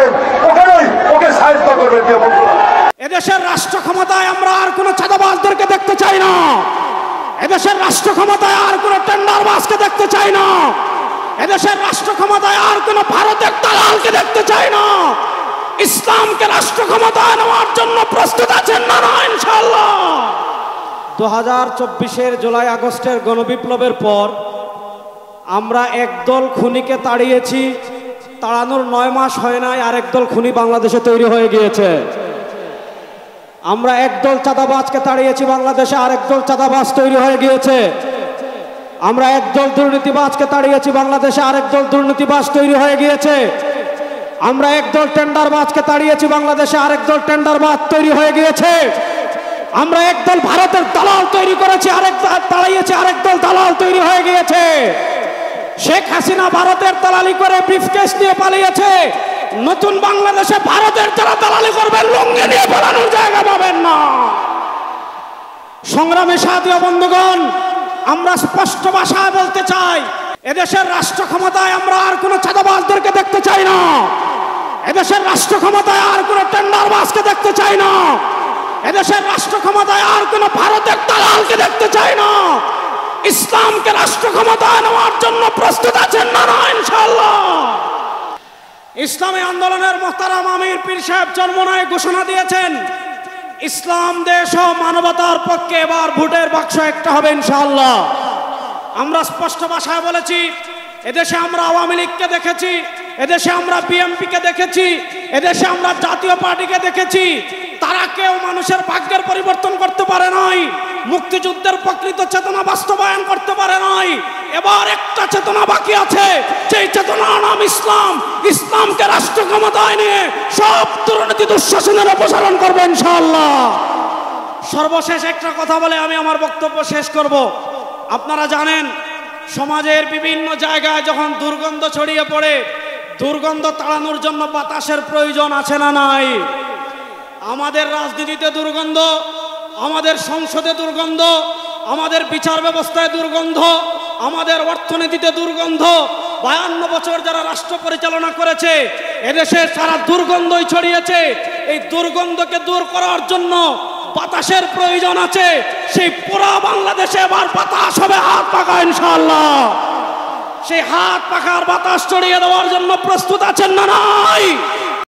পাবেন, ওখানেই ওকে সাহায্য করবেন। এদেশের রাষ্ট্র ক্ষমতায় আমরা আর কোনো চাঁদাবাজদেরকে দেখতে চাই না। এদেশের রাষ্ট্র ক্ষমতায় আর কোনো টেন্ডারবাজকে দেখতে চাই না। এদেশের রাষ্ট্র ক্ষমতায় আর কোনো ভারতের দালালকে দেখতে চাই না। ইসলামকে রাষ্ট্র ক্ষমতায় নেওয়ার জন্য প্রস্তুত আছেন না? ইনশাআল্লাহ। 2024-এর জুলাই আগস্টের গণবিপ্লবের পর আমরা একদল খুনিকে তাড়িয়েছি, তাড়ানোর 9 মাস হয় নাই আরেক দল খুনি বাংলাদেশে তৈরি হয়ে গিয়েছে। আমরা একদল চাঁদাবাজকে তাড়িয়েছি, বাংলাদেশে আরেক দল চাঁদাবাজ তৈরি হয়ে গিয়েছে। আমরা একদল দুর্নীতিবাজকে তাড়িয়েছি, বাংলাদেশে আরেক দল দুর্নীতিবাজ তৈরি হয়ে গিয়েছে। আমরা একদল টেন্ডারবাজকে তাড়িয়েছি, বাংলাদেশে আরেক দল টেন্ডারবাজ তৈরি হয়ে গিয়েছে। আমরা একদল ভারতের দালাল তৈরি করেছি, আরেক তাড়িয়েছি, আরেক দল দালাল তৈরি হয়ে গিয়েছে। শেখ হাসিনা ভারতের দালালি করে ব্রিফকেস নিয়ে পালিয়েছে। নতুন বাংলাদেশে ভারতের যারা দালালি করবেন লুঙ্গি নিয়ে পালানোর জায়গা পাবেন না। সংগ্রামী সাথী ও বন্ধুগণ, আমরা স্পষ্ট ভাষায় বলতে চাই, এদেশের রাষ্ট্র ক্ষমতায় আমরা আর কোনো চাঁদাবাজদেরকে দেখতে চাই না। এদেশের রাষ্ট্র ক্ষমতায় আর কোনো টেন্ডারবাজকে দেখতে চাই না। এদেশের রাষ্ট্র ক্ষমতায় আর কোনো ভারতের দালালকে দেখতে চাই না। ইসলামকে রাষ্ট্র ক্ষমতায় নেওয়ার জন্য প্রস্তুত আছেন না? ইনশাআল্লাহ। ইসলামী আন্দোলনের মোহতারাম আমির পীর সাহেব চরমোনাই ঘোষণা দিয়েছেন, ইসলাম দেশ ও মানবতার পক্ষে এবার ভোটের বাক্স একটা হবে ইনশাআল্লাহ। আমরা স্পষ্ট ভাষায় বলেছি, এদেশে আমরা আওয়ামী লীগকে দেখেছি, এদেশে আমরা বিএনপিকে দেখেছি, এদেশে আমরা জাতীয় পার্টিকে দেখেছি। তারা কেউ মানুষের ভাগ্যের পরিবর্তন করতে পারে নাই, মুক্তিযুদ্ধের প্রকৃত চেতনা বাস্তবায়ন করতে পারে নাই। এবার একটা চেতনা বাকি আছে, সেই চেতনার নাম ইসলাম। ইসলামকে রাষ্ট্র ক্ষমতায় নিয়ে সব দুর্নীতি দুঃশাসনের অপসারণ করবে ইনশাআল্লাহ। সর্বশেষ একটা কথা বলে আমি আমার বক্তব্য শেষ করব। আপনারা জানেন, সমাজের বিভিন্ন জায়গায় যখন দুর্গন্ধ ছড়িয়ে পড়ে, দুর্গন্ধ তাড়ানোর জন্য বাতাসের প্রয়োজন আছে না নাই? আমাদের রাজনীতিতে দুর্গন্ধ, আমাদের সংসদে দুর্গন্ধ, আমাদের বিচার ব্যবস্থায় দুর্গন্ধ, আমাদের অর্থনীতিতে দুর্গন্ধ। 52 বছর যারা রাষ্ট্র পরিচালনা করেছে, এদেশের সারা দুর্গন্ধই ছড়িয়েছে। এই দুর্গন্ধকে দূর করার জন্য বাতাসের প্রয়োজন আছে। সেই পুরা বাংলাদেশে এবার বাতাস হবে হাত পাখা ইনশাআল্লাহ। সেই হাত পাখার বাতাস ছড়িয়ে দেওয়ার জন্য প্রস্তুত আছেন না নাই?